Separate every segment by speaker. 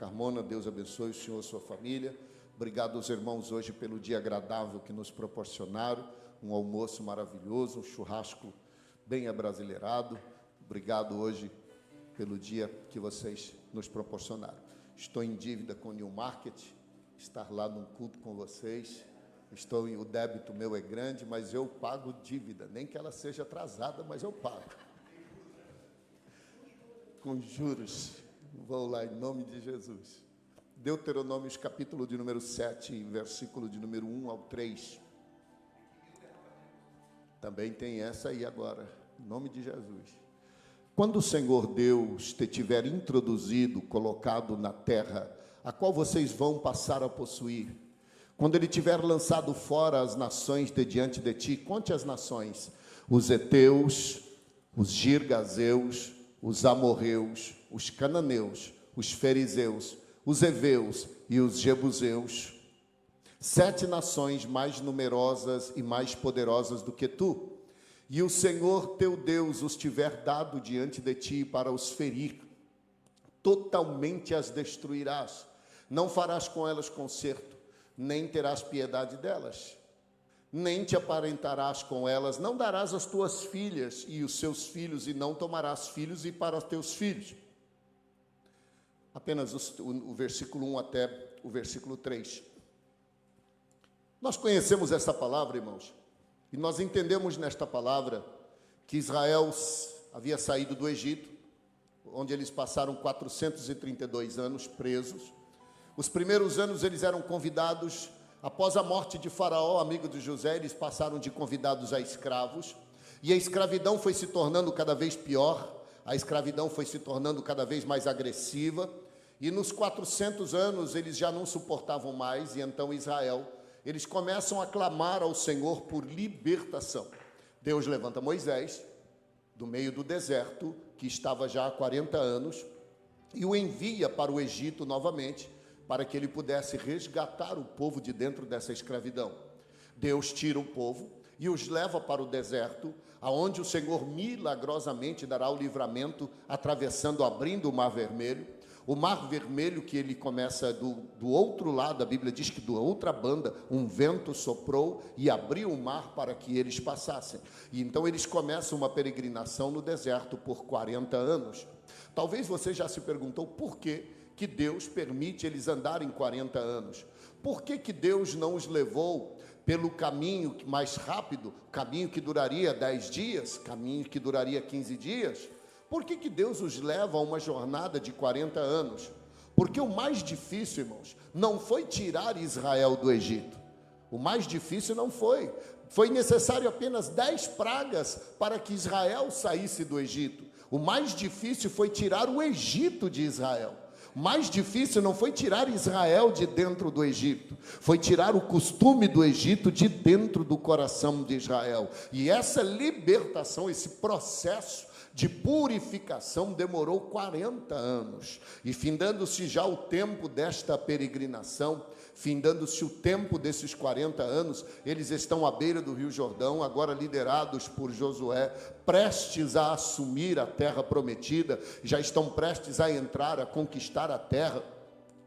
Speaker 1: Carmona, Deus abençoe o senhor e a sua família. Obrigado aos irmãos hoje pelo dia agradável que nos proporcionaram, um almoço maravilhoso, um churrasco bem abrasileirado. Obrigado hoje pelo dia que vocês nos proporcionaram. Estou em dívida com o New Market, estar lá num culto com vocês. O débito meu é grande, mas eu pago dívida, nem que ela seja atrasada, mas eu pago. Com juros. Vou lá em nome de Jesus. Deuteronômio, capítulo de número 7, versículo de número 1 ao 3. Também tem essa aí agora, em nome de Jesus. Quando o Senhor Deus te tiver introduzido, colocado na terra, a qual vocês vão passar a possuir, quando Ele tiver lançado fora as nações de diante de ti, conte as nações, os heteus, os girgazeus, os amorreus, os cananeus, os fariseus, os heveus e os jebuseus, 7 nações mais numerosas e mais poderosas do que tu, e o Senhor teu Deus os tiver dado diante de ti para os ferir, totalmente as destruirás, não farás com elas conserto, nem terás piedade delas, nem te aparentarás com elas, não darás as tuas filhas e os seus filhos, e não tomarás filhos e para os teus filhos. Apenas o versículo 1 até o versículo 3. Nós conhecemos essa palavra, irmãos, e nós entendemos nesta palavra que Israel havia saído do Egito, onde eles passaram 432 anos presos. Os primeiros anos eles eram convidados. Após a morte de Faraó, amigo de José, eles passaram de convidados a escravos, e a escravidão foi se tornando cada vez pior, a escravidão foi se tornando cada vez mais agressiva, e nos 400 anos eles já não suportavam mais, e então Israel, eles começam a clamar ao Senhor por libertação. Deus levanta Moisés, do meio do deserto, que estava já há 40 anos, e o envia para o Egito novamente, para que ele pudesse resgatar o povo de dentro dessa escravidão. Deus tira o povo e os leva para o deserto, aonde o Senhor milagrosamente dará o livramento, atravessando, abrindo o Mar Vermelho. O Mar Vermelho, que ele começa do outro lado, a Bíblia diz que da outra banda, um vento soprou e abriu o mar para que eles passassem. E então eles começam uma peregrinação no deserto por 40 anos. Talvez você já se perguntou por que Deus permite eles andarem 40 anos. Por que Deus não os levou pelo caminho mais rápido, caminho que duraria 10 dias, caminho que duraria 15 dias? Por que Deus os leva a uma jornada de 40 anos? Porque o mais difícil, irmãos, não foi tirar Israel do Egito. O mais difícil não foi. Foi necessário apenas 10 pragas para que Israel saísse do Egito. O mais difícil foi tirar o Egito de Israel. O mais difícil não foi tirar Israel de dentro do Egito, foi tirar o costume do Egito de dentro do coração de Israel. E essa libertação, esse processo de purificação demorou 40 anos. E findando-se já o tempo desta peregrinação, findando-se o tempo desses 40 anos, eles estão à beira do Rio Jordão, agora liderados por Josué, prestes a assumir a terra prometida, já estão prestes a entrar, a conquistar a terra.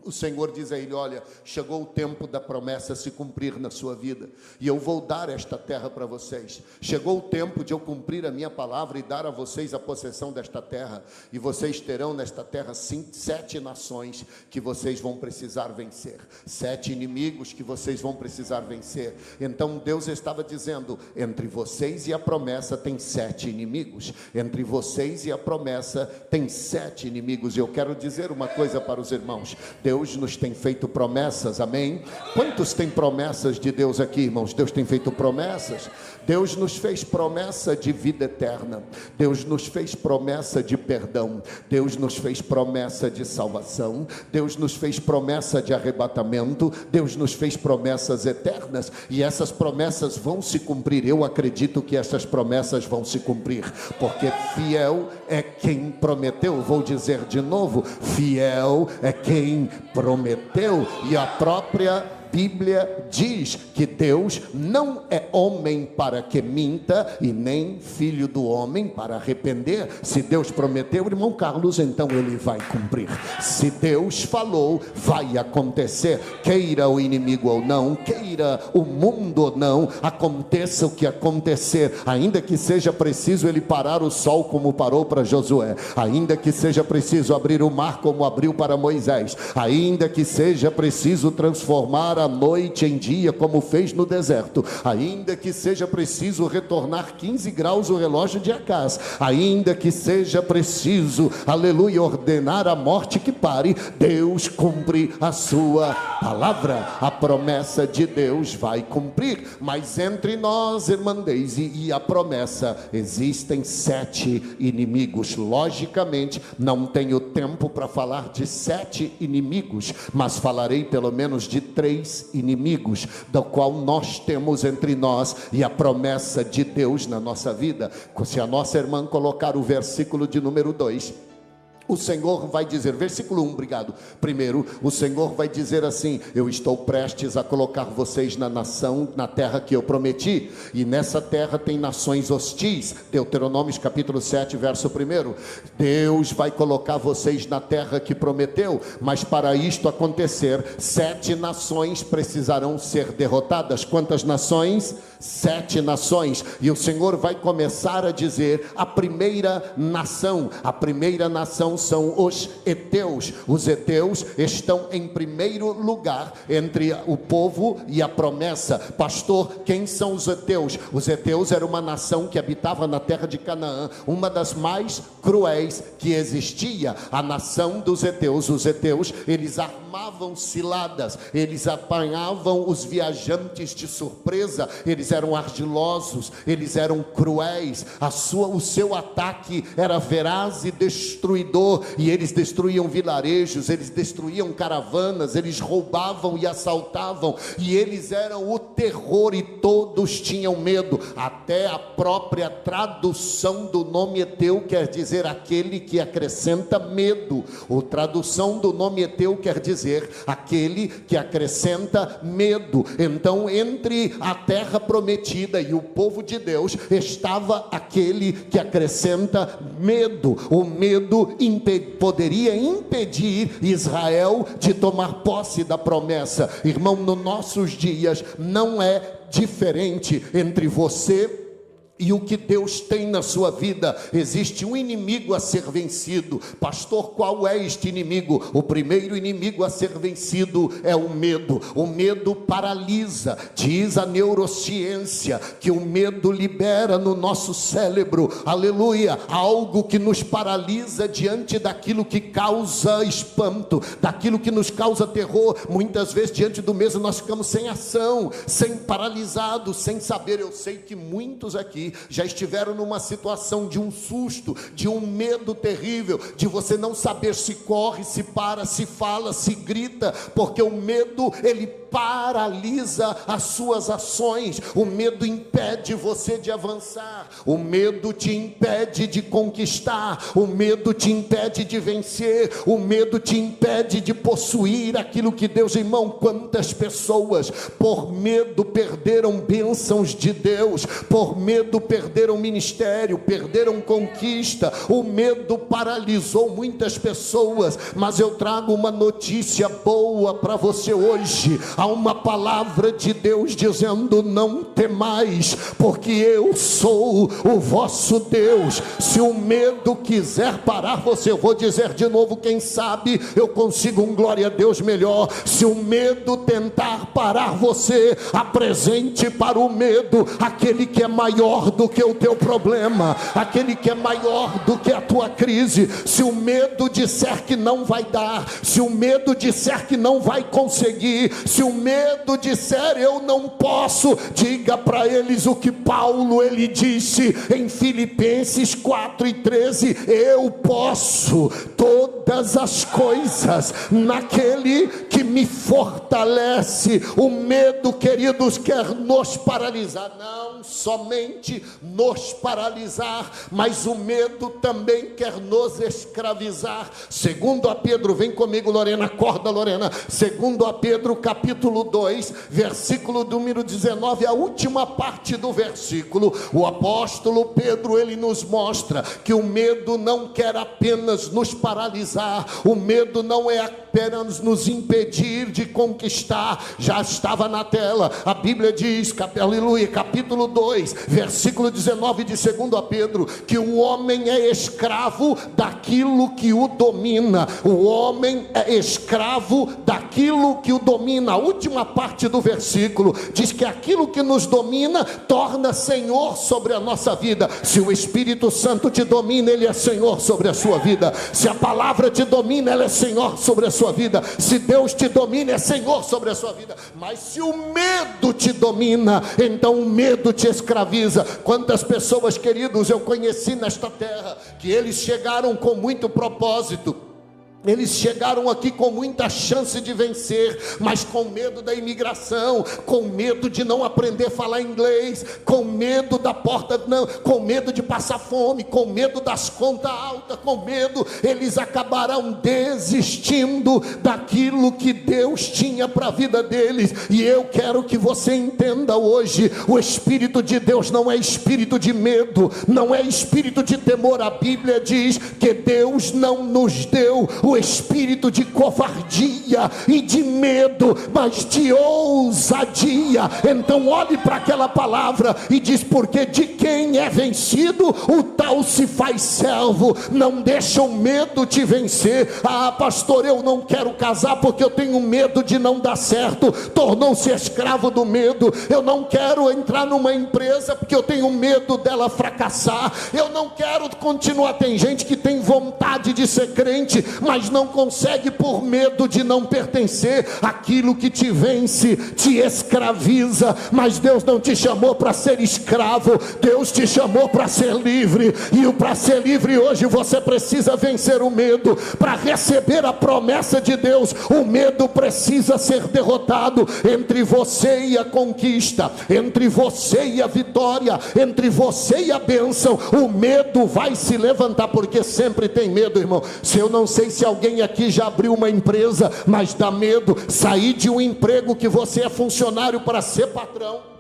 Speaker 1: O Senhor diz a ele: olha, chegou o tempo da promessa se cumprir na sua vida, e eu vou dar esta terra para vocês. Chegou o tempo de eu cumprir a minha palavra e dar a vocês a possessão desta terra, e vocês terão nesta terra 7 nações que vocês vão precisar vencer, 7 inimigos que vocês vão precisar vencer. Então Deus estava dizendo: entre vocês e a promessa tem 7 inimigos, entre vocês e a promessa tem 7 inimigos. E eu quero dizer uma coisa para os irmãos: Deus nos tem feito promessas, amém? Quantos têm promessas de Deus aqui, irmãos? Deus tem feito promessas. Deus nos fez promessa de vida eterna, Deus nos fez promessa de perdão, Deus nos fez promessa de salvação, Deus nos fez promessa de arrebatamento, Deus nos fez promessas eternas, e essas promessas vão se cumprir. Eu acredito que essas promessas vão se cumprir, porque fiel é quem prometeu. Vou dizer de novo: fiel é quem prometeu, e a própria Bíblia diz que Deus não é homem para que minta e nem filho do homem para arrepender. Se Deus prometeu, irmão Carlos, então Ele vai cumprir. Se Deus falou, vai acontecer. Queira o inimigo ou não, queira o mundo ou não, aconteça o que acontecer, ainda que seja preciso Ele parar o sol como parou para Josué, ainda que seja preciso abrir o mar como abriu para Moisés, ainda que seja preciso transformar a noite em dia como fez no deserto, ainda que seja preciso retornar 15 graus o relógio de Acás, ainda que seja preciso, aleluia, ordenar a morte que pare, Deus cumpre a sua palavra. A promessa de Deus vai cumprir. Mas entre nós, irmã Deise, e a promessa, existem 7 inimigos. Logicamente, não tenho tempo para falar de 7 inimigos, mas falarei pelo menos de 3 inimigos, do qual nós temos entre nós e a promessa de Deus na nossa vida. Se a nossa irmã colocar o versículo de número 2, o Senhor vai dizer, versículo 1, obrigado. Primeiro, o Senhor vai dizer assim: eu estou prestes a colocar vocês na nação, na terra que eu prometi, e nessa terra tem nações hostis. Deuteronômio capítulo 7, verso 1. Deus vai colocar vocês na terra que prometeu, mas para isto acontecer, 7 nações precisarão ser derrotadas. Quantas nações? 7 nações. E o Senhor vai começar a dizer a primeira nação. A primeira nação são os heteus. Os heteus estão em primeiro lugar entre o povo e a promessa. Pastor, quem são os heteus? Os heteus era uma nação que habitava na terra de Canaã, uma das mais cruéis que existia, a nação dos heteus. Os heteus, eles armavam ciladas, eles apanhavam os viajantes de surpresa, eles eram ardilosos, eles eram cruéis, o seu ataque era veraz e destruidor, e eles destruíam vilarejos, eles destruíam caravanas, eles roubavam e assaltavam, e eles eram o terror, e todos tinham medo. Até a própria tradução do nome heteu quer dizer aquele que acrescenta medo. A tradução do nome heteu quer dizer aquele que acrescenta medo. Então, entre a terra prometida e o povo de Deus estava aquele que acrescenta medo. O medo poderia impedir Israel de tomar posse da promessa. Irmão, nos nossos dias não é diferente entre você e o que Deus tem na sua vida. Existe um inimigo a ser vencido. Pastor, qual é este inimigo? O primeiro inimigo a ser vencido é o medo. O medo paralisa. Diz a neurociência que o medo libera no nosso cérebro, aleluia, algo que nos paralisa diante daquilo que causa espanto, daquilo que nos causa terror. Muitas vezes diante do mesmo nós ficamos sem ação, paralisados, sem saber. Eu sei que muitos aqui já estiveram numa situação de um susto, de um medo terrível, de você não saber se corre, se para, se fala, se grita, porque o medo, ele paralisa as suas ações. O medo impede você de avançar, o medo te impede de conquistar, o medo te impede de vencer, o medo te impede de possuir aquilo que Deus, irmão, quantas pessoas por medo perderam bênçãos de Deus, por medo perderam ministério, perderam conquista. O medo paralisou muitas pessoas, mas eu trago uma notícia boa para você hoje. Há uma palavra de Deus dizendo: não temais, porque eu sou o vosso Deus. Se o medo quiser parar você, eu vou dizer de novo, quem sabe eu consigo um glória a Deus melhor. Se o medo tentar parar você, apresente para o medo aquele que é maior do que o teu problema, aquele que é maior do que a tua crise. Se o medo disser que não vai dar, se o medo disser que não vai conseguir, se o medo disser eu não posso, diga para eles o que Paulo ele disse em Filipenses 4:13: eu posso todas as coisas naquele que me fortalece. O medo, queridos, quer nos paralisar, não somente nos paralisar, mas o medo também quer nos escravizar. Segundo a Pedro, vem comigo, Lorena, acorda, Lorena. Segundo a Pedro capítulo capítulo 2, versículo número 19, a última parte do versículo, o apóstolo Pedro, ele nos mostra que o medo não quer apenas nos paralisar, o medo não é apenas nos impedir de conquistar. Já estava na tela, a Bíblia diz, aleluia, capítulo 2, versículo 19 de 2 Pedro, que o homem é escravo daquilo que o domina. O homem é escravo daquilo que o domina. A última parte do versículo diz que aquilo que nos domina torna Senhor sobre a nossa vida. Se o Espírito Santo te domina, ele é Senhor sobre a sua vida. Se a palavra te domina, ela é Senhor sobre a sua vida. Se Deus te domina, é Senhor sobre a sua vida. Mas se o medo te domina, então o medo te escraviza. Quantas pessoas, queridos, eu conheci nesta terra, que eles chegaram com muito propósito, eles chegaram aqui com muita chance de vencer, mas com medo da imigração, com medo de não aprender a falar inglês, com medo da porta, não, com medo de passar fome, com medo das contas altas, com medo, eles acabarão desistindo daquilo que Deus tinha para a vida deles. E eu quero que você entenda hoje, o Espírito de Deus não é espírito de medo, não é espírito de temor. A Bíblia diz que Deus não nos deu o espírito de covardia e de medo, mas de ousadia. Então olhe para aquela palavra e diz: porque de quem é vencido, o tal se faz servo. Não deixa o medo te vencer. Ah, pastor, eu não quero casar porque eu tenho medo de não dar certo. Tornou-se escravo do medo. Eu não quero entrar numa empresa porque eu tenho medo dela fracassar. Eu não quero continuar. Tem gente que tem vontade de ser crente, mas não consegue por medo de não pertencer. Aquilo que te vence te escraviza, mas Deus não te chamou para ser escravo, Deus te chamou para ser livre. E para ser livre hoje você precisa vencer o medo. Para receber a promessa de Deus, o medo precisa ser derrotado. Entre você e a conquista, entre você e a vitória, entre você e a bênção, o medo vai se levantar, porque sempre tem medo, irmão. Se eu não sei se alguém aqui já abriu uma empresa, mas dá medo sair de um emprego que você é funcionário para ser patrão.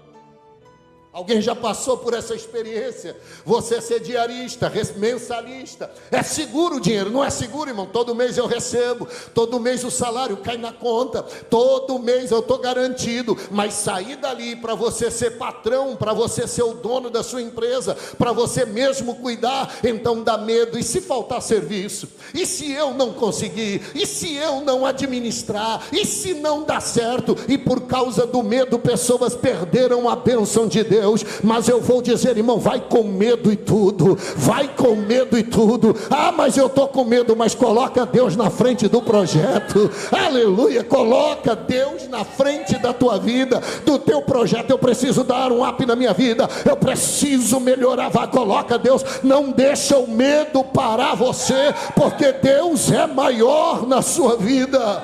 Speaker 1: Alguém já passou por essa experiência? Você ser diarista, mensalista. É seguro o dinheiro? Não é seguro, irmão. Todo mês eu recebo, todo mês o salário cai na conta, todo mês eu estou garantido. Mas sair dali para você ser patrão, para você ser o dono da sua empresa, para você mesmo cuidar, então dá medo. E se faltar serviço? E se eu não conseguir? E se eu não administrar? E se não dá certo? E por causa do medo, pessoas perderam a bênção de Deus. Mas eu vou dizer, irmão, vai com medo e tudo, vai com medo e tudo. Ah, mas eu estou com medo. Mas coloca Deus na frente do projeto, aleluia. Coloca Deus na frente da tua vida, do teu projeto. Eu preciso dar um up na minha vida, eu preciso melhorar. Vai, coloca Deus, não deixa o medo parar você, porque Deus é maior na sua vida,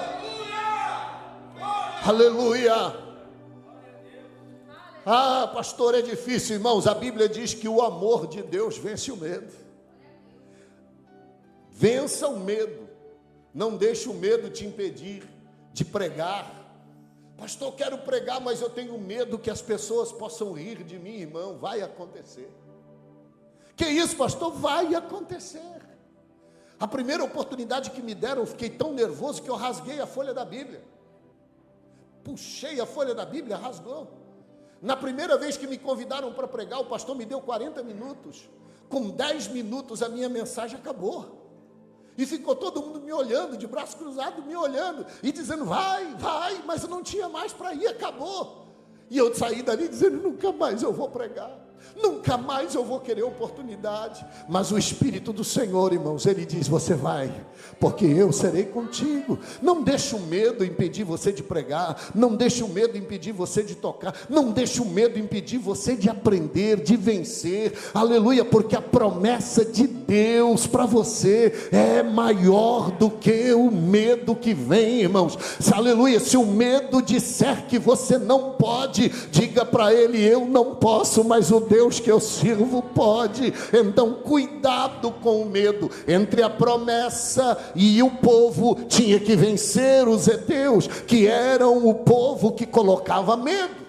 Speaker 1: aleluia. Ah, pastor, é difícil, irmãos. A Bíblia diz que o amor de Deus vence o medo. Vença o medo. Não deixe o medo te impedir de pregar. Pastor, eu quero pregar, mas eu tenho medo que as pessoas possam rir de mim. Irmão, vai acontecer. Que isso, pastor? Vai acontecer. A primeira oportunidade que me deram, eu fiquei tão nervoso que eu rasguei a folha da Bíblia. Puxei a folha da Bíblia, rasgou. Na primeira vez que me convidaram para pregar, o pastor me deu 40 minutos. Com 10 minutos a minha mensagem acabou. E ficou todo mundo me olhando, de braço cruzado, me olhando, e dizendo, vai, vai, mas eu não tinha mais para ir, acabou. E eu saí dali dizendo, nunca mais eu vou pregar. Nunca mais eu vou querer oportunidade. Mas o Espírito do Senhor, irmãos, Ele diz, você vai, porque eu serei contigo. Não deixe o medo impedir você de pregar. Não deixe o medo impedir você de tocar. Não deixe o medo impedir você de aprender, de vencer. Aleluia, porque a promessa de Deus para você é maior do que o medo que vem, irmãos. Aleluia, se o medo disser que você não pode, diga para ele, eu não posso, mas o Deus que eu sirvo pode. Então cuidado com o medo. Entre a promessa e o povo, tinha que vencer os heteus, que eram o povo que colocava medo.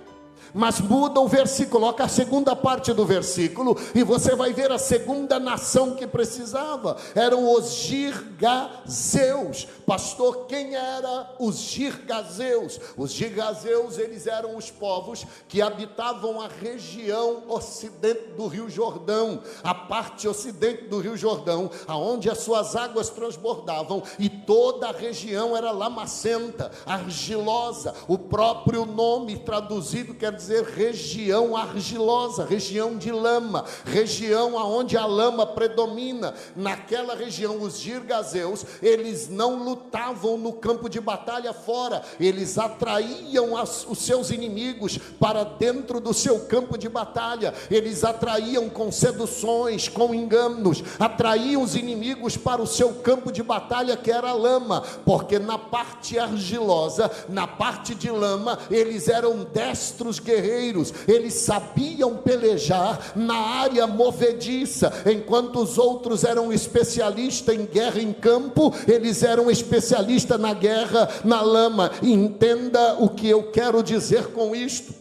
Speaker 1: Mas muda o versículo, coloca a segunda parte do versículo, e você vai ver a segunda nação que precisava. Eram os girgazeus. Pastor, quem eram os girgazeus? Os girgazeus, eles eram os povos que habitavam a região ocidente do Rio Jordão, a parte ocidente do Rio Jordão, aonde as suas águas transbordavam, e toda a região era lamacenta, argilosa. O próprio nome traduzido quer dizer região argilosa, região de lama, região aonde a lama predomina. Naquela região, os girgazeus, eles não lutavam no campo de batalha fora, eles atraíam os seus inimigos para dentro do seu campo de batalha. Eles atraíam com seduções, com enganos, atraíam os inimigos para o seu campo de batalha, que era a lama, porque na parte argilosa, na parte de lama, eles eram destros guerreiros, eles sabiam pelejar na área movediça. Enquanto os outros eram especialistas em guerra em campo, eles eram especialistas na guerra na lama. Entenda o que eu quero dizer com isto: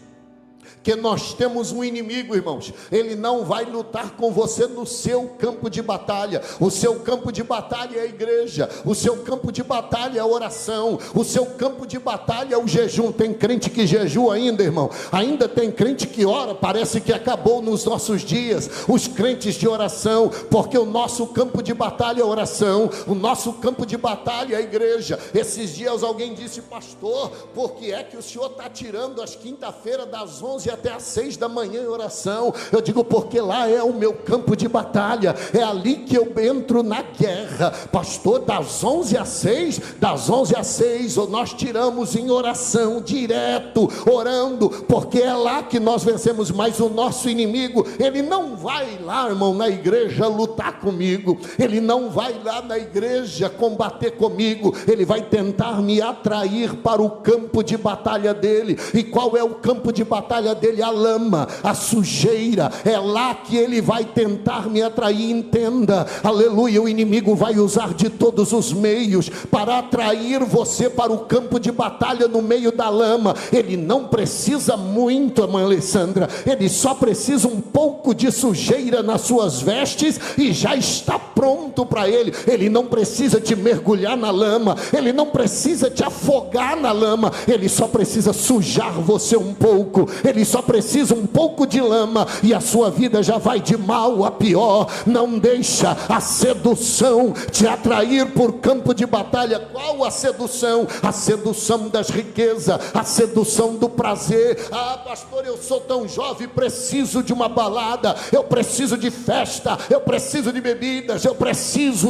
Speaker 1: que nós temos um inimigo, irmãos. Ele não vai lutar com você no seu campo de batalha. O seu campo de batalha é a igreja, o seu campo de batalha é a oração, o seu campo de batalha é o jejum. Tem crente que jejua ainda, irmão, ainda tem crente que ora. Parece que acabou nos nossos dias os crentes de oração, porque o nosso campo de batalha é a oração, o nosso campo de batalha é a igreja. Esses dias alguém disse: pastor, por que é que o senhor está tirando as quinta-feiras das 11 até às 6 da manhã em oração? Eu digo: porque lá é o meu campo de batalha, é ali que eu entro na guerra. Pastor, das 11 às 6, das 11 às 6 nós tiramos em oração, direto, orando, porque é lá que nós vencemos. Mas o nosso inimigo, ele não vai lá, irmão, na igreja lutar comigo, ele não vai lá na igreja combater comigo, ele vai tentar me atrair para o campo de batalha dele. E qual é o campo de batalha dele? A lama, a sujeira. É lá que ele vai tentar me atrair. Entenda, aleluia. O inimigo vai usar de todos os meios para atrair você para o campo de batalha no meio da lama. Ele não precisa muito, irmã Alessandra, ele só precisa um pouco de sujeira nas suas vestes e já está pronto para ele. Ele não precisa te mergulhar na lama, ele não precisa te afogar na lama, ele só precisa sujar você um pouco. Ele só precisa um pouco de lama e a sua vida já vai de mal a pior. Não deixa a sedução te atrair por campo de batalha. Qual a sedução? A sedução das riquezas, a sedução do prazer. Ah, pastor, eu sou tão jovem, preciso de uma balada, eu preciso de festa, eu preciso de bebidas, eu preciso.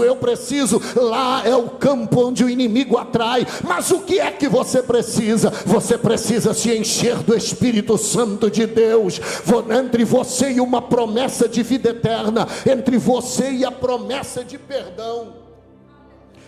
Speaker 1: Lá é o campo onde o inimigo atrai. Mas o que é que você precisa? Você precisa se encher do Espírito Santo de Deus. Entre você e uma promessa de vida eterna, entre você e a promessa de perdão,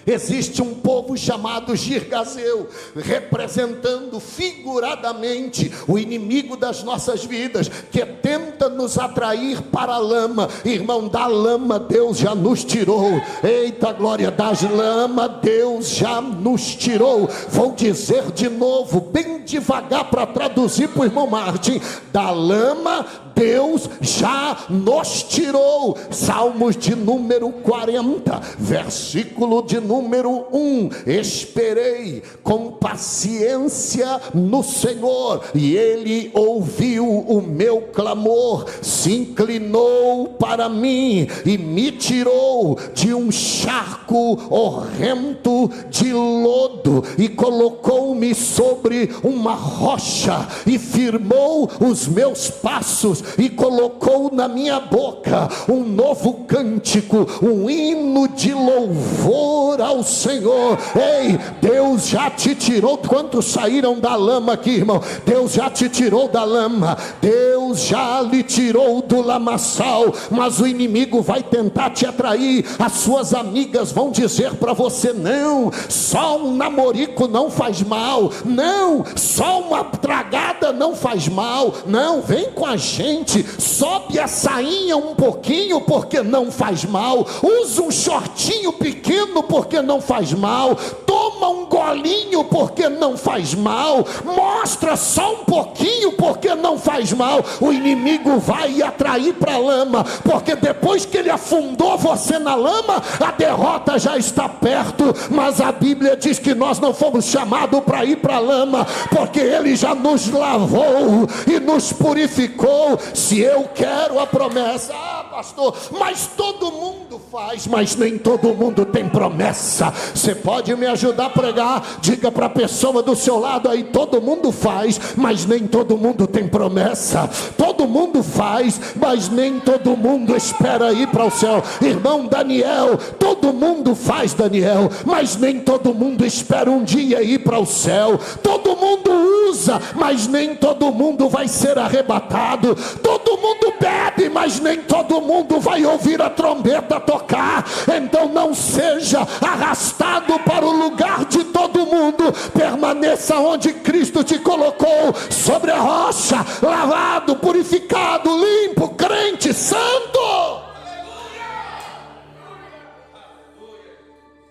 Speaker 1: existe um povo chamado girgazeu, representando figuradamente o inimigo das nossas vidas, que tenta nos atrair para a lama. Irmão, da lama Deus já nos tirou. Eita glória, das lama Deus já nos tirou. Vou dizer de novo, bem devagar, para traduzir para o irmão Martin: da lama Deus já nos tirou. Salmos de número 40, versículo de número 1: esperei com paciência no Senhor, e Ele ouviu o meu clamor, se inclinou para mim e me tirou de um charco horrendo de lodo, e colocou-me sobre uma rocha, e firmou os meus passos, e colocou na minha boca um novo cântico, um hino de louvor ao Senhor. Ei, Deus já te tirou. Quantos saíram da lama aqui, irmão? Deus já te tirou da lama. Deus Deus já lhe tirou do lamaçal, mas o inimigo vai tentar te atrair. As suas amigas vão dizer para você: não, só um namorico não faz mal, não, só uma tragada não faz mal, não, vem com a gente, sobe a sainha um pouquinho porque não faz mal, usa um shortinho pequeno porque não faz mal, toma um golinho porque não faz mal, mostra só um pouquinho porque não faz mal. O inimigo vai atrair para a lama, porque depois que ele afundou você na lama, a derrota já está perto. Mas a Bíblia diz que nós não fomos chamados para ir para a lama, porque ele já nos lavou e nos purificou. Se eu quero a promessa, pastor, mas todo mundo faz, mas nem todo mundo tem promessa. Você pode me ajudar a pregar? Diga para a pessoa do seu lado aí: todo mundo faz, mas nem todo mundo tem promessa. Todo mundo faz, mas nem todo mundo espera ir para o céu. Irmão Daniel, todo mundo faz, Daniel, mas nem todo mundo espera um dia ir para o céu. Todo mundo usa, mas nem todo mundo vai ser arrebatado. Todo mundo bebe, mas nem todo mundo vai ouvir a trombeta tocar. Então não seja arrastado para o lugar de todo mundo. Permaneça onde Cristo te colocou, sobre a rocha, lavado, purificado, limpo, crente, santo.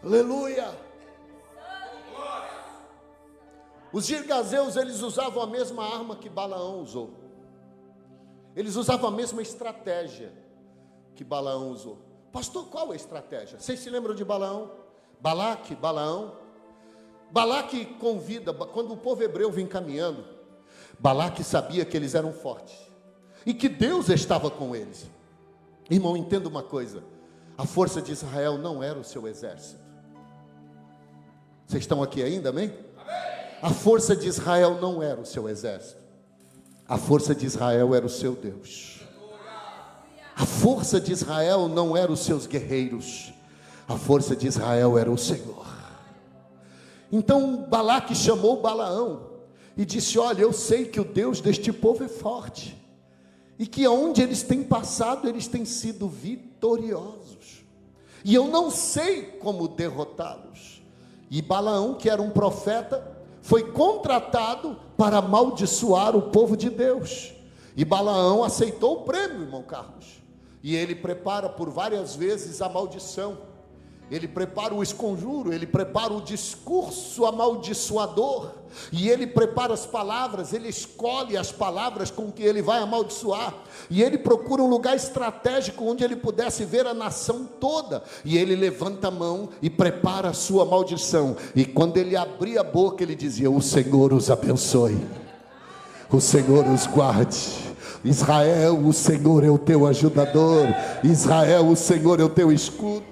Speaker 1: Aleluia. Os girgazeus, eles usavam a mesma arma que Balaão usou. Eles usavam a mesma estratégia que Balaão usou. Pastor, qual a estratégia? Vocês se lembram de Balaão? Balaque, Balaão. Balaque convida, quando o povo hebreu vinha caminhando, Balaque sabia que eles eram fortes e que Deus estava com eles. Irmão, entenda uma coisa: a força de Israel não era o seu exército. Vocês estão aqui ainda, amém? A força de Israel não era o seu exército. A força de Israel era o seu Deus. A força de Israel não era os seus guerreiros. A força de Israel era o Senhor. Então Balaque chamou Balaão e disse: olha, eu sei que o Deus deste povo é forte, e que onde eles têm passado, eles têm sido vitoriosos, e eu não sei como derrotá-los. E Balaão, que era um profeta, foi contratado para amaldiçoar o povo de Deus. E Balaão aceitou o prêmio, irmão Carlos, e ele prepara por várias vezes a maldição. Ele prepara o esconjuro, ele prepara o discurso amaldiçoador, e ele prepara as palavras, ele escolhe as palavras com que ele vai amaldiçoar, e ele procura um lugar estratégico onde ele pudesse ver a nação toda, e ele levanta a mão e prepara a sua maldição. E quando ele abria a boca, ele dizia: o Senhor os abençoe, o Senhor os guarde. Israel, o Senhor é o teu ajudador. Israel, o Senhor é o teu escudo.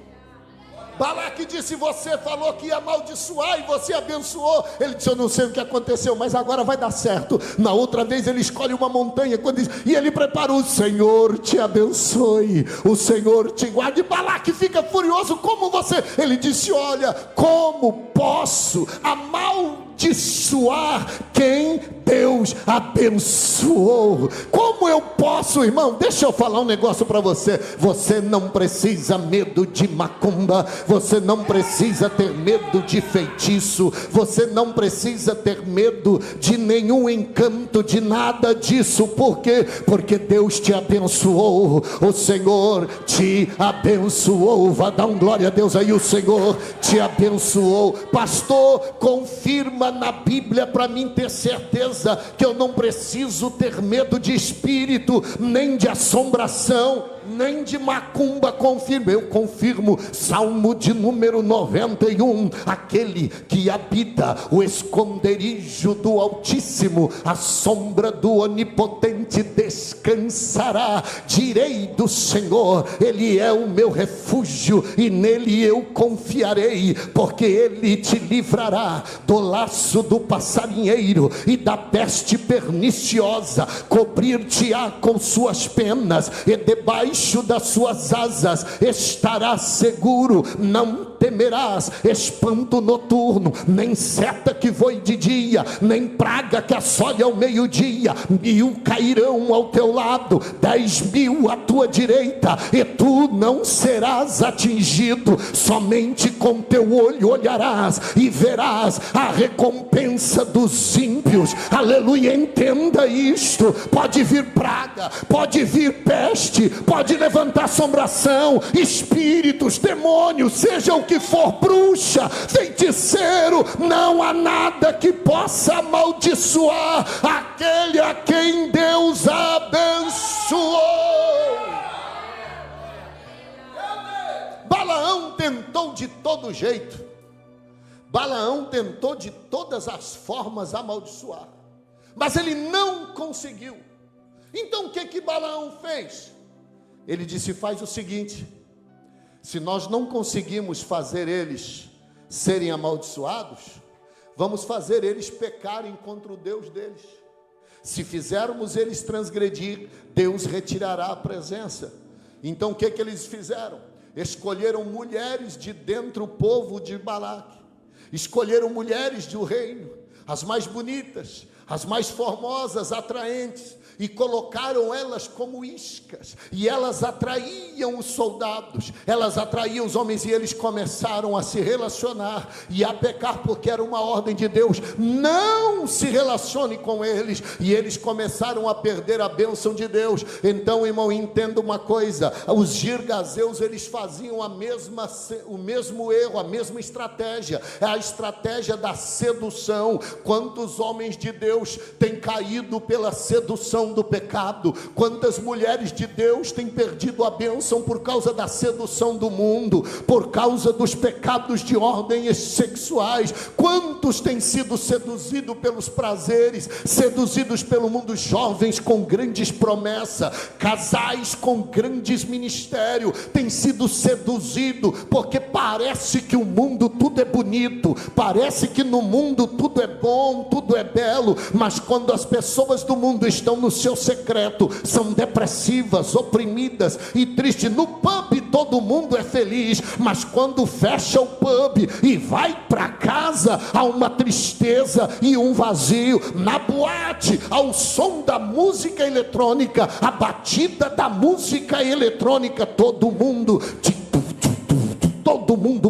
Speaker 1: Balaque disse: você falou que ia amaldiçoar e você abençoou. Ele disse: eu não sei o que aconteceu, mas agora vai dar certo. Na outra vez ele escolhe uma montanha e ele prepara: o Senhor te abençoe, o Senhor te guarde. Balaque fica furioso: como você? Ele disse: olha, como posso amaldiçoar quem Deus abençoou? Como eu posso, irmão? Deixa eu falar um negócio para você. Você não precisa medo de macumba, você não precisa ter medo de feitiço, você não precisa ter medo de nenhum encanto, de nada disso. Por quê? Porque Deus te abençoou, o Senhor te abençoou. Vá dar um glória a Deus aí. O Senhor te abençoou. Pastor, confirma na Bíblia para mim ter certeza que eu não preciso ter medo de espírito, nem de assombração, nem de macumba. Confirma, eu confirmo. Salmo de número 91: aquele que habita o esconderijo do Altíssimo, a sombra do Onipotente descansará. Direi do Senhor: ele é o meu refúgio, e nele eu confiarei, porque ele te livrará do laço do passarinheiro e da peste perniciosa. Cobrir-te-á com suas penas, e debaixo das suas asas estará seguro. Não temerás espanto noturno, nem seta que voe de dia, nem praga que assole ao meio-dia. 1000 cairão ao teu lado, 10.000 à tua direita, e tu não serás atingido. Somente com teu olho olharás e verás a recompensa dos ímpios. Aleluia, entenda isto. Pode vir praga, pode vir peste, pode levantar assombração, espíritos, demônios, seja o que for, bruxa, feiticeiro, não há nada que possa amaldiçoar aquele a quem Deus abençoou. Balaão tentou de todo jeito, Balaão tentou de todas as formas amaldiçoar, mas ele não conseguiu. Então o que Balaão fez? Ele disse: faz o seguinte, se nós não conseguimos fazer eles serem amaldiçoados, vamos fazer eles pecarem contra o Deus deles. Se fizermos eles transgredir, Deus retirará a presença. Então o que eles fizeram? Escolheram mulheres de dentro do povo de Balaque, escolheram mulheres do reino, as mais bonitas, as mais formosas, atraentes, e colocaram elas como iscas, e elas atraíam os soldados, elas atraíam os homens, e eles começaram a se relacionar e a pecar, porque era uma ordem de Deus: não se relacione com eles, e eles começaram a perder a bênção de Deus. Então, irmão, entenda uma coisa: os girgazeus, eles faziam o mesmo erro, a mesma estratégia, é a estratégia da sedução. Quantos homens de Deus têm caído pela sedução do pecado? Quantas mulheres de Deus têm perdido a bênção por causa da sedução do mundo, por causa dos pecados de ordem sexuais? Quantos têm sido seduzidos pelos prazeres, seduzidos pelo mundo? Jovens com grandes promessas, casais com grandes ministérios, têm sido seduzidos, porque parece que o mundo tudo é bonito, parece que no mundo tudo é bom, tudo é belo, mas quando as pessoas do mundo estão no seu secreto, são depressivas, oprimidas e tristes. No pub todo mundo é feliz, mas quando fecha o pub e vai para casa, há uma tristeza e um vazio. Na boate, ao som da música eletrônica, a batida da música eletrônica, todo mundo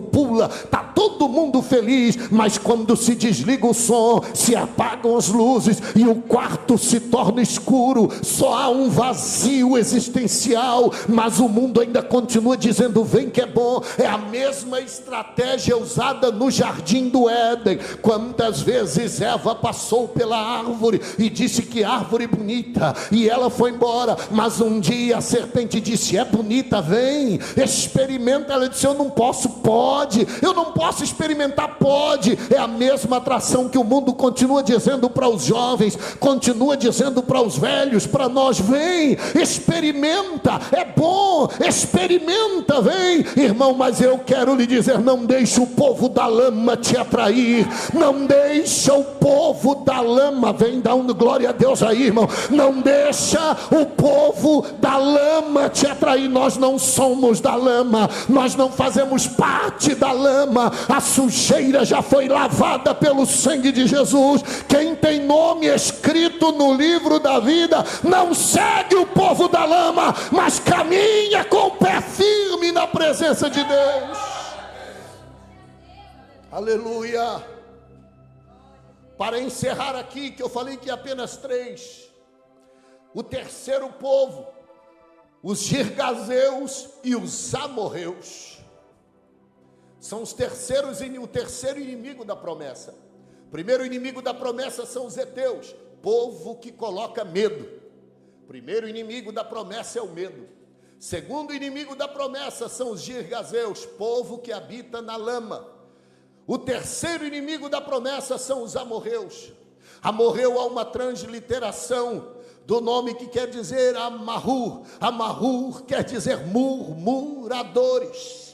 Speaker 1: pula, está todo mundo feliz, mas quando se desliga o som, se apagam as luzes e o quarto se torna escuro, só há um vazio existencial, mas o mundo ainda continua dizendo: vem que é bom. É a mesma estratégia usada no jardim do Éden. Quantas vezes Eva passou pela árvore e disse: que árvore bonita, e ela foi embora, mas um dia a serpente disse: é bonita, vem, experimenta. Ela disse: eu não posso. Pode, eu não posso experimentar. Pode. É a mesma atração que o mundo continua dizendo para os jovens, continua dizendo para os velhos, para nós: vem, experimenta, é bom, experimenta, vem. Irmão, mas eu quero lhe dizer: não deixe o povo da lama te atrair, não deixa o povo da lama, vem, dá glória a Deus aí, irmão, não deixa o povo da lama te atrair. Nós não somos da lama, nós não fazemos parte da lama, a sujeira já foi lavada pelo sangue de Jesus. Quem tem nome escrito no livro da vida não segue o povo da lama, mas caminha com o pé firme na presença de Deus. Aleluia. Para encerrar aqui, que eu falei que apenas 3, o terceiro povo, os girgazeus e os amorreus, são o terceiro inimigo da promessa. O primeiro inimigo da promessa são os heteus, povo que coloca medo. O primeiro inimigo da promessa é o medo. Segundo inimigo da promessa são os girgazeus, povo que habita na lama. O terceiro inimigo da promessa são os amorreus. Amorreu há uma transliteração do nome que quer dizer Amarru. Amarru quer dizer murmuradores.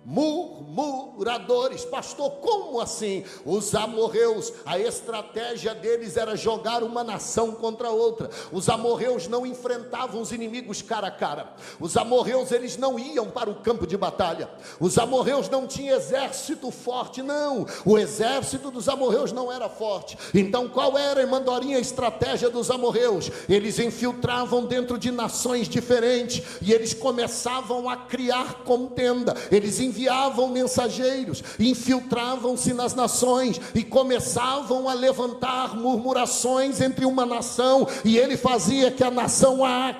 Speaker 1: murmuradores. Pastor, como assim? Os amorreus, a estratégia deles era jogar uma nação contra outra. Os amorreus não enfrentavam os inimigos cara a cara. Os amorreus, eles não iam para o campo de batalha. Os amorreus não tinham exército forte, não. O exército dos amorreus não era forte. Então qual era, irmã Dorinha, a estratégia dos amorreus? Eles infiltravam dentro de nações diferentes e eles começavam a criar contenda. Eles enviavam mensageiros, infiltravam-se nas nações e começavam a levantar murmurações entre uma nação, e ele fazia que a nação A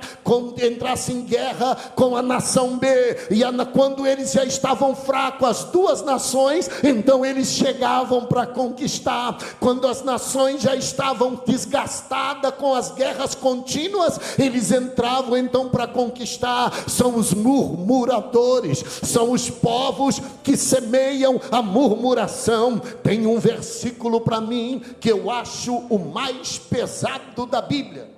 Speaker 1: entrasse em guerra com a nação B, e quando eles já estavam fracos, as duas nações, então eles chegavam para conquistar. Quando as nações já estavam desgastadas com as guerras contínuas, eles entravam então para conquistar. São os murmuradores, são os povos que semeiam a murmuração. Tem um versículo para mim que eu acho o mais pesado da Bíblia.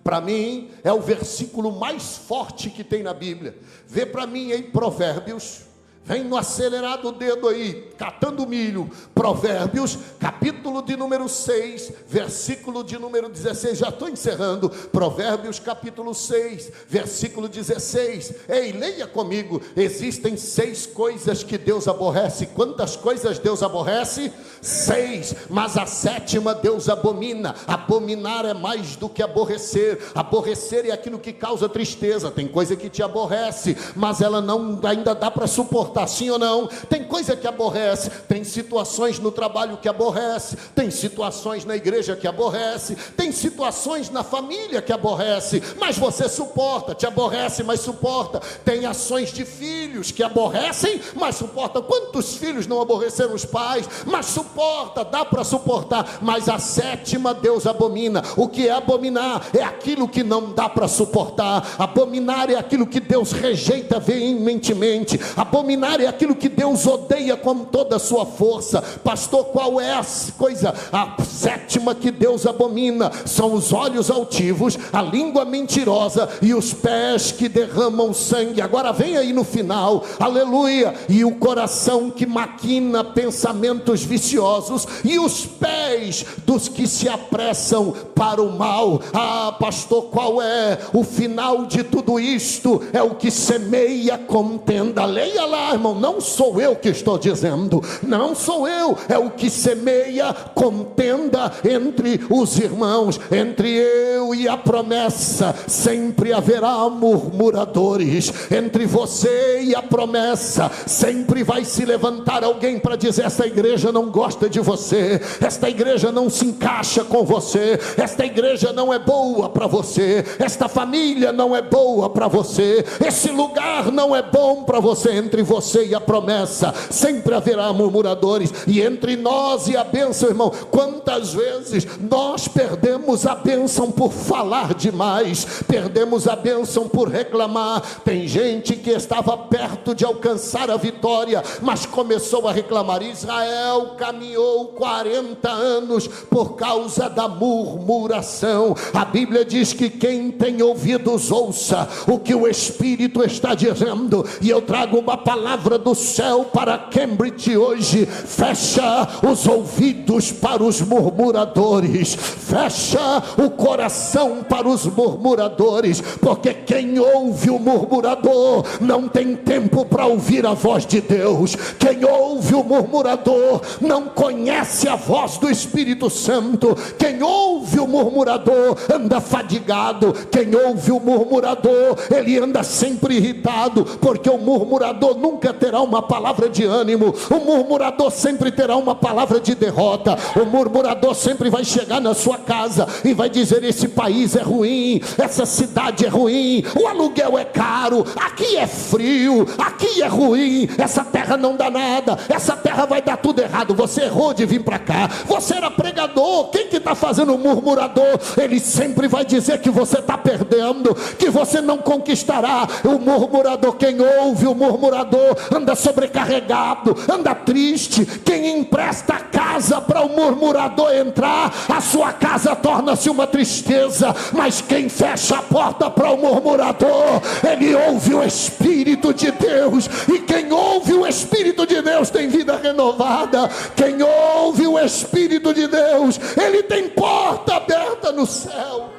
Speaker 1: Para mim é o versículo mais forte que tem na Bíblia. Vê para mim em Provérbios. Vem no acelerado o dedo aí, catando milho. Provérbios, capítulo de número 6, versículo de número 16. Já estou encerrando. Provérbios, capítulo 6, versículo 16. Ei, leia comigo. Existem 6 coisas que Deus aborrece. Quantas coisas Deus aborrece? 6. Mas a 7ª Deus abomina. Abominar é mais do que aborrecer. Aborrecer é aquilo que causa tristeza. Tem coisa que te aborrece, mas ela não ainda dá para suportar. Sim ou não? Tem coisa que aborrece, tem situações no trabalho que aborrece, tem situações na igreja que aborrece, tem situações na família que aborrece, mas você suporta. Te aborrece, mas suporta. Tem ações de filhos que aborrecem, mas suporta. Quantos filhos não aborreceram os pais? Mas suporta, dá para suportar. Mas a 7ª Deus abomina. O que é abominar? É aquilo que não dá para suportar. Abominar é aquilo que Deus rejeita veementemente. Abominar é aquilo que Deus odeia com toda a sua força. Pastor, qual é a coisa? A 7ª que Deus abomina são os olhos altivos, a língua mentirosa e os pés que derramam sangue. Agora vem aí no final, aleluia. E o coração que maquina pensamentos viciosos e os pés dos que se apressam para o mal. Ah, pastor, qual é o final de tudo isto? É o que semeia contenda. Leia lá, irmão, não sou eu que estou dizendo, não sou eu, é o que semeia contenda entre os irmãos. Entre eu e a promessa sempre haverá murmuradores. Entre você e a promessa sempre vai se levantar alguém para dizer: esta igreja não gosta de você, esta igreja não se encaixa com você, esta igreja não é boa para você, esta família não é boa para você, esse lugar não é bom para você. Entre você e a promessa sempre haverá murmuradores. E entre nós e a bênção, irmão, quantas vezes nós perdemos a bênção por falar demais, perdemos a bênção por reclamar. Tem gente que estava perto de alcançar a vitória, mas começou a reclamar. Israel caminhou 40 anos por causa da murmuração. A Bíblia diz que quem tem ouvidos ouça o que o Espírito está dizendo. E eu trago uma palavra do céu para Cambridge hoje. Fecha os ouvidos para os murmuradores, fecha o coração para os murmuradores, porque quem ouve o murmurador não tem tempo para ouvir a voz de Deus. Quem ouve o murmurador não conhece a voz do Espírito Santo. Quem ouve o murmurador anda fadigado. Quem ouve o murmurador, ele anda sempre irritado, porque o murmurador nunca terá uma palavra de ânimo. O murmurador sempre terá uma palavra de derrota. O murmurador sempre vai chegar na sua casa e vai dizer: esse país é ruim, essa cidade é ruim, o aluguel é caro, aqui é frio, aqui é ruim, essa terra não dá nada, essa terra vai dar tudo errado. Você errou de vir para cá, você era pregador. Quem que está fazendo o murmurador? Ele sempre vai dizer que você está perdendo, que você não conquistará. O murmurador, quem ouve o murmurador, anda sobrecarregado, anda triste. Quem empresta a casa para o murmurador entrar, a sua casa torna-se uma tristeza. Mas quem fecha a porta para o murmurador, ele ouve o Espírito de Deus. E quem ouve o Espírito de Deus tem vida renovada. Quem ouve o Espírito de Deus, ele tem porta aberta no céu.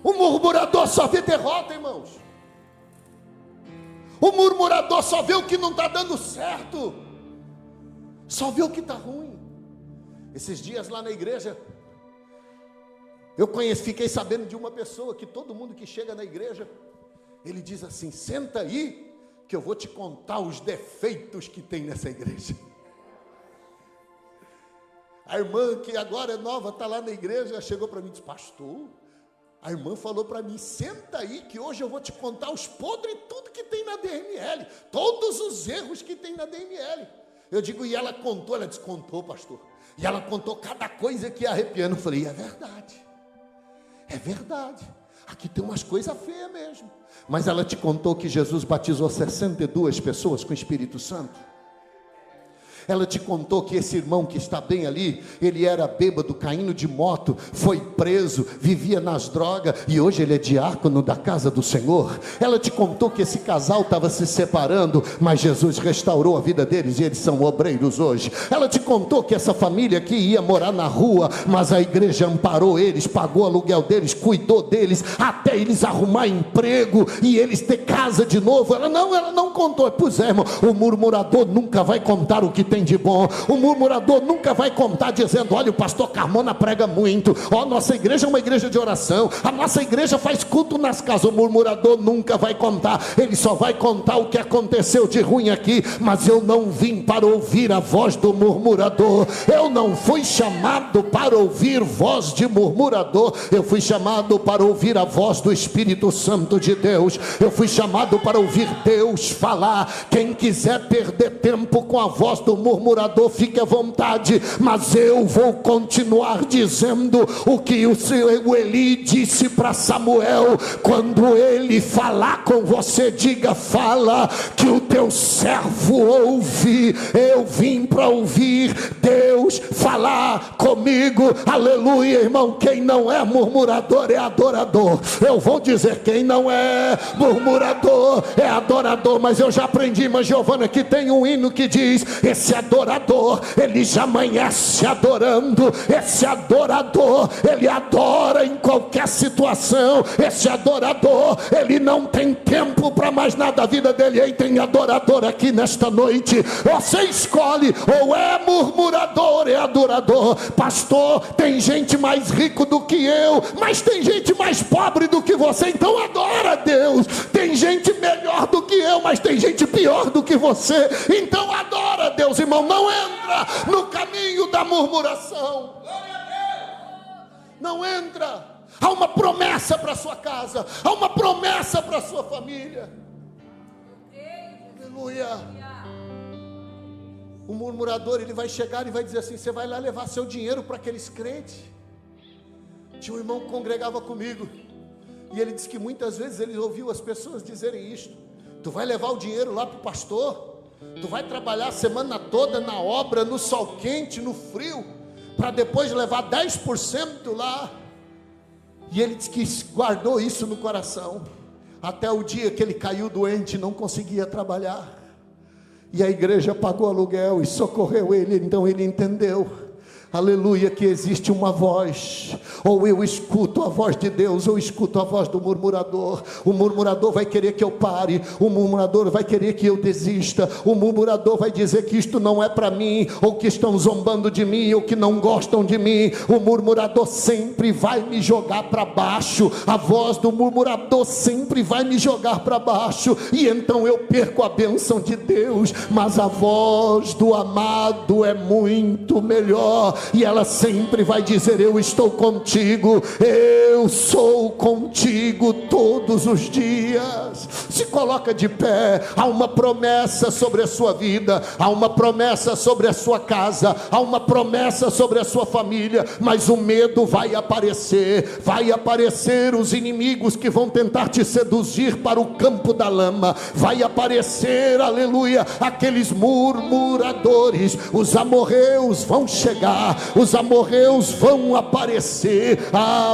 Speaker 1: O murmurador só vê derrota, irmãos. O murmurador só vê o que não está dando certo, só vê o que está ruim. Esses dias lá na igreja, fiquei sabendo de uma pessoa que todo mundo que chega na igreja, ele diz assim: senta aí que eu vou te contar os defeitos que tem nessa igreja. A irmã que agora é nova, está lá na igreja, chegou para mim e disse: pastor, a irmã falou para mim: senta aí que hoje eu vou te contar os podres e tudo que tem na DML, todos os erros que tem na DML. Eu digo: e ela contou? Ela disse: contou, pastor. E ela contou cada coisa que ia arrepiando. Eu falei: é verdade, é verdade, aqui tem umas coisas feias mesmo. Mas ela te contou que Jesus batizou 62 pessoas com o Espírito Santo? Ela te contou que esse irmão que está bem ali, ele era bêbado, caindo de moto, foi preso, vivia nas drogas e hoje ele é diácono da casa do Senhor? Ela te contou que esse casal estava se separando, mas Jesus restaurou a vida deles e eles são obreiros hoje? Ela te contou que essa família que ia morar na rua, mas a igreja amparou eles, pagou o aluguel deles, cuidou deles, até eles arrumar emprego e eles ter casa de novo? Ela não contou. Pois é, irmão, o murmurador nunca vai contar o que tem de bom. O murmurador nunca vai contar dizendo: olha, o pastor Carmona prega muito, ó, nossa igreja é uma igreja de oração, a nossa igreja faz culto nas casas. O murmurador nunca vai contar, ele só vai contar o que aconteceu de ruim aqui. Mas eu não vim para ouvir a voz do murmurador, eu não fui chamado para ouvir voz de murmurador, eu fui chamado para ouvir a voz do Espírito Santo de Deus, eu fui chamado para ouvir Deus falar. Quem quiser perder tempo com a voz do murmurador, fique à vontade, mas eu vou continuar dizendo o que o Eli disse para Samuel: quando ele falar com você, diga: fala, que o teu servo ouve. Eu vim para ouvir Deus falar comigo. Aleluia, irmão. Quem não é murmurador é adorador. Eu vou dizer: quem não é murmurador é adorador. Mas eu já aprendi, irmã Giovana, que tem um hino que diz: esse adorador, ele já amanhece adorando. Esse adorador, ele adora em qualquer situação. Esse adorador, ele não tem tempo para mais nada. A vida dele aí tem adorador aqui nesta noite. Você escolhe, ou é murmurador ou é adorador. Pastor, tem gente mais rico do que eu, mas tem gente mais pobre do que você, então adora a Deus. Tem gente melhor do que eu, mas tem gente pior do que você, então adora a Deus. Irmão, não entra no caminho da murmuração. Não entra. Há uma promessa para sua casa, há uma promessa para sua família. Aleluia. O murmurador, ele vai chegar e vai dizer assim: você vai lá levar seu dinheiro para aqueles crentes. Tinha um irmão que congregava comigo, e ele disse que muitas vezes ele ouviu as pessoas dizerem isto: tu vai levar o dinheiro lá para o pastor? Tu vai trabalhar a semana toda na obra, no sol quente, no frio, para depois levar 10% lá? E ele disse que guardou isso no coração, até o dia que ele caiu doente e não conseguia trabalhar, e a igreja pagou aluguel e socorreu ele. Então ele entendeu, aleluia, que existe uma voz: ou eu escuto a voz de Deus, ou escuto a voz do murmurador. O murmurador vai querer que eu pare, o murmurador vai querer que eu desista, o murmurador vai dizer que isto não é para mim, ou que estão zombando de mim, ou que não gostam de mim. O murmurador sempre vai me jogar para baixo, a voz do murmurador sempre vai me jogar para baixo, e então eu perco a bênção de Deus. Mas a voz do amado é muito melhor, e ela sempre vai dizer: eu estou contigo, eu sou contigo todos os dias. Se coloca de pé. Há uma promessa sobre a sua vida, há uma promessa sobre a sua casa, há uma promessa sobre a sua família, mas o medo vai aparecer os inimigos que vão tentar te seduzir para o campo da lama, vai aparecer, aleluia, aqueles murmuradores, os amorreus vão chegar, os amorreus vão aparecer.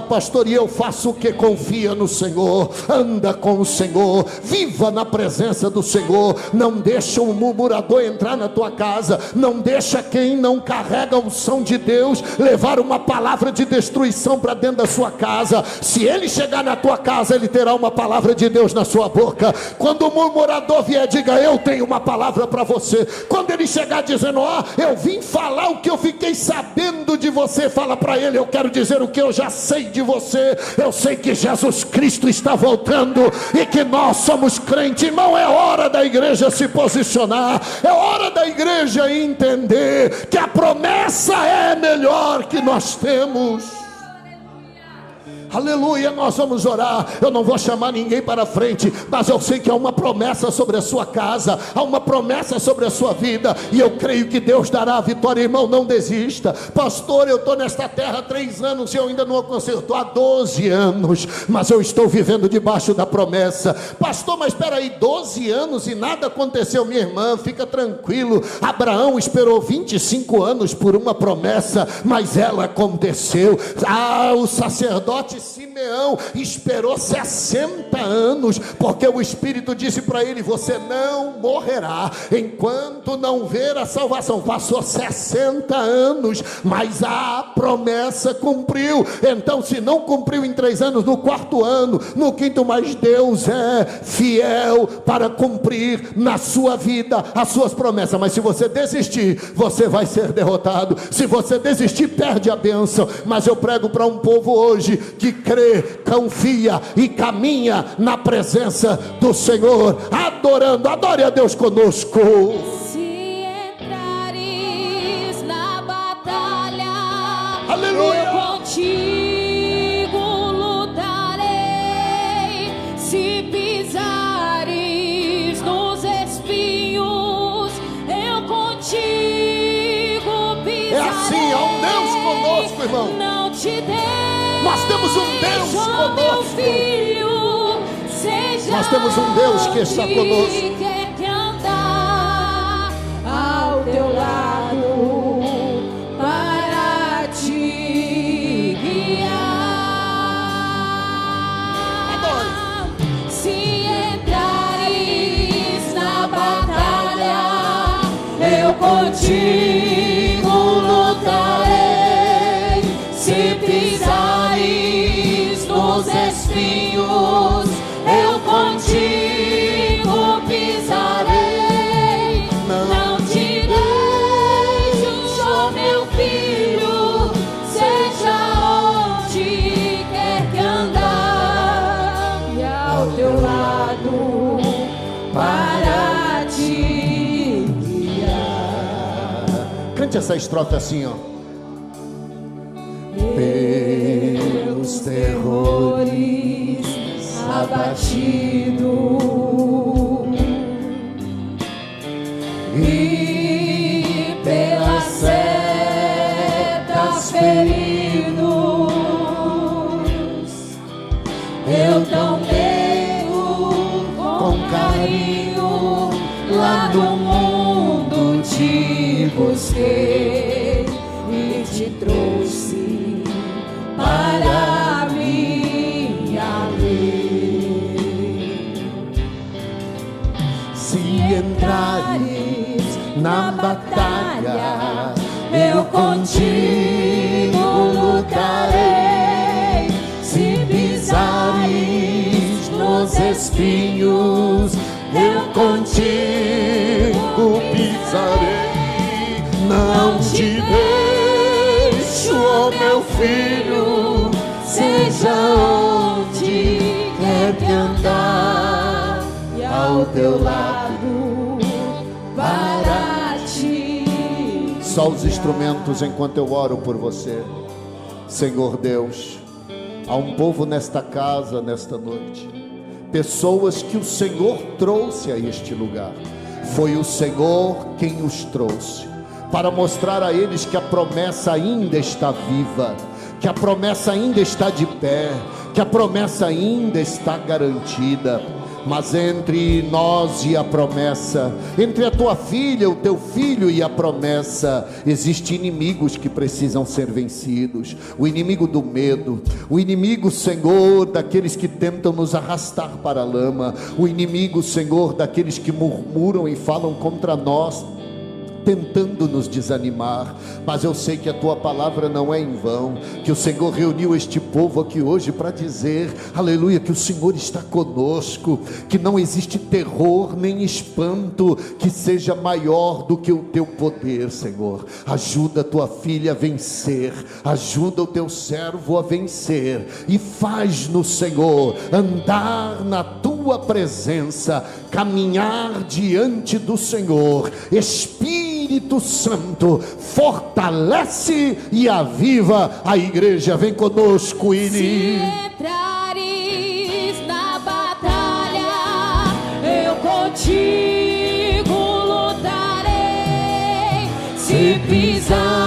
Speaker 1: Pastor, e eu faço o que? Confia no Senhor, anda com o Senhor, viva na presença do Senhor, não deixa o murmurador entrar na tua casa, não deixa quem não carrega a unção de Deus levar uma palavra de destruição para dentro da sua casa. Se ele chegar na tua casa, ele terá uma palavra de Deus na sua boca. Quando o murmurador vier, diga: eu tenho uma palavra para você. Quando ele chegar dizendo: eu vim falar o que eu fiquei sabendo de você, fala para ele: eu quero dizer o que eu já sei de você. Eu sei que Jesus Cristo está voltando e que nós somos crentes. Irmão, é hora da igreja se posicionar, é hora da igreja entender que a promessa é melhor que nós temos. Aleluia, nós vamos orar. Eu não vou chamar ninguém para frente, mas eu sei que há uma promessa sobre a sua casa, há uma promessa sobre a sua vida, e eu creio que Deus dará a vitória. Irmão, não desista. Pastor, eu estou nesta terra há 3 anos e eu ainda não alcancei. Eu estou há 12 anos, mas eu estou vivendo debaixo da promessa. Pastor, mas espera aí, 12 anos e nada aconteceu. Minha irmã, fica tranquilo. Abraão esperou 25 anos por uma promessa, mas ela aconteceu. O sacerdote Simeão esperou 60 anos, porque o Espírito disse para ele: você não morrerá enquanto não ver a salvação. Passou 60 anos, mas a promessa cumpriu. Então, se não cumpriu em 3 anos, no 4º ano, no 5º, mas Deus é fiel para cumprir na sua vida as suas promessas. Mas se você desistir, você vai ser derrotado. Se você desistir, perde a bênção. Mas eu prego para um povo hoje que crê, confia e caminha na presença do Senhor, adorando. Adore a Deus conosco.
Speaker 2: Se entrares na batalha,
Speaker 1: aleluia,
Speaker 2: eu contigo lutarei. Se pisares nos espinhos, eu contigo pisarei.
Speaker 1: É assim, há um Deus conosco, irmão.
Speaker 2: Não te deixe.
Speaker 1: Nós temos um Deus conosco.
Speaker 2: Nós temos um Deus que está conosco.
Speaker 1: Quer
Speaker 2: que andar ao teu lado para te guiar. Se entrares na batalha, eu contigo lutarei. Se pisares nos espinhos, eu contigo pisarei. Não te deixes, ó meu filho, seja onde quer que andar, e ao teu lado para te guiar.
Speaker 1: Cante essa estrofe assim, ó. Pelos terrores
Speaker 2: abatido e pelas setas feridos, eu tão meio com carinho lá no mundo te busquei e te trouxe para minha lei.
Speaker 1: Se entrares na batalha,
Speaker 2: eu contigo lutarei. Se pisares
Speaker 1: nos espinhos, eu contigo pisarei. Não te deixo, ó meu filho, seja onde quer que andar, e ao teu lado para ti. Só os instrumentos enquanto eu oro por você. Senhor Deus, há um povo nesta casa, nesta noite, pessoas que o Senhor trouxe a este lugar. Foi o Senhor quem os trouxe, para mostrar a eles que a promessa ainda está viva, que a promessa ainda está de pé, que a promessa ainda está garantida. Mas entre nós e a promessa, entre a tua filha, o teu filho e a promessa, existem inimigos que precisam ser vencidos. O inimigo do medo, o inimigo, Senhor, daqueles que tentam nos arrastar para a lama, o inimigo, Senhor, daqueles que murmuram e falam contra nós, tentando nos desanimar. Mas eu sei que a tua palavra não é em vão, que o Senhor reuniu este povo aqui hoje para dizer, aleluia, que o Senhor está conosco, que não existe terror nem espanto que seja maior do que o teu poder. Senhor, ajuda a tua filha a vencer, ajuda o teu servo a vencer, e faz-nos, Senhor, andar na tua presença, caminhar diante do Senhor. Espírito Santo, fortalece e aviva a igreja. Vem conosco,
Speaker 2: Se entrares na batalha, eu contigo lutarei. Se pisar